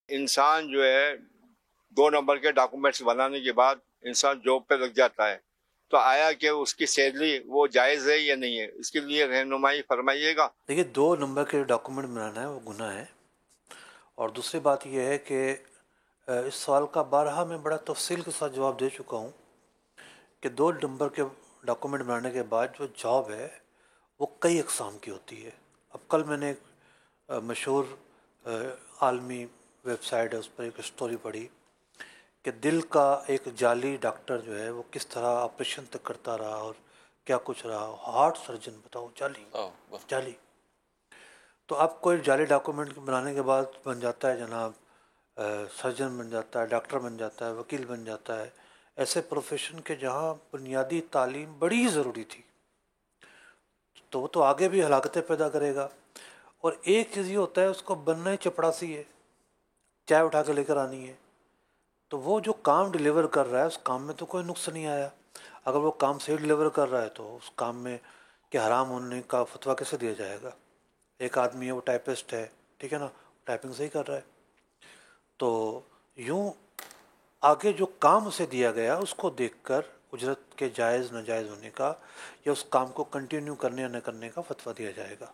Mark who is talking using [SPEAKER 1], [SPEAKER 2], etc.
[SPEAKER 1] انسان جو ہے 2 نمبر کے ڈاکومنٹس بنانے کے بعد انسان جاب پہ لگ جاتا ہے، تو آیا کہ اس کی سیلری وہ جائز ہے یا نہیں ہے، اس کے لیے رہنمائی فرمائیے گا۔
[SPEAKER 2] دیکھیے 2 نمبر کے ڈاکومنٹ بنانا ہے وہ گناہ ہے، اور دوسری بات یہ ہے کہ اس سوال کا بارہا میں بڑا تفصیل کے ساتھ جواب دے چکا ہوں کہ 2 نمبر کے ڈاکومنٹ بنانے کے بعد جو جاب ہے وہ کئی اقسام کی ہوتی ہے۔ اب کل میں نے ایک مشہور عالمی ویب سائٹ ہے، اس پر ایک اسٹوری پڑھی کہ دل کا ایک جعلی ڈاکٹر جو ہے وہ کس طرح آپریشن تک کرتا رہا اور کیا کچھ رہا، ہارٹ سرجن بتاؤ، جعلی جعلی۔ تو اب کوئی جعلی ڈاکومنٹ بنانے کے بعد بن جاتا ہے جناب سرجن بن جاتا ہے، ڈاکٹر بن جاتا ہے، وکیل بن جاتا ہے، ایسے پروفیشن کے جہاں بنیادی تعلیم بڑی ضروری تھی، تو وہ تو آگے بھی ہلاکتیں پیدا کرے گا۔ اور ایک چیز یہ ہوتا ہے اس کو بننا ہی چپڑاسی ہے، چائے اٹھا کے لے کر آنی ہے، تو وہ جو کام ڈیلیور کر رہا ہے اس کام میں تو کوئی نقص نہیں آیا۔ اگر وہ کام صحیح ڈیلیور کر رہا ہے تو اس کام میں کہ حرام ہونے کا فتویٰ کیسے دیا جائے گا؟ ایک آدمی ہے وہ ٹائپسٹ ہے، ٹھیک ہے نا، ٹائپنگ صحیح کر رہا ہے، تو یوں آگے جو کام اسے دیا گیا اس کو دیکھ کر اجرت کے جائز ناجائز ہونے کا یا اس کام کو کنٹینیو کرنے یا نہ کرنے کا فتویٰ دیا جائے گا۔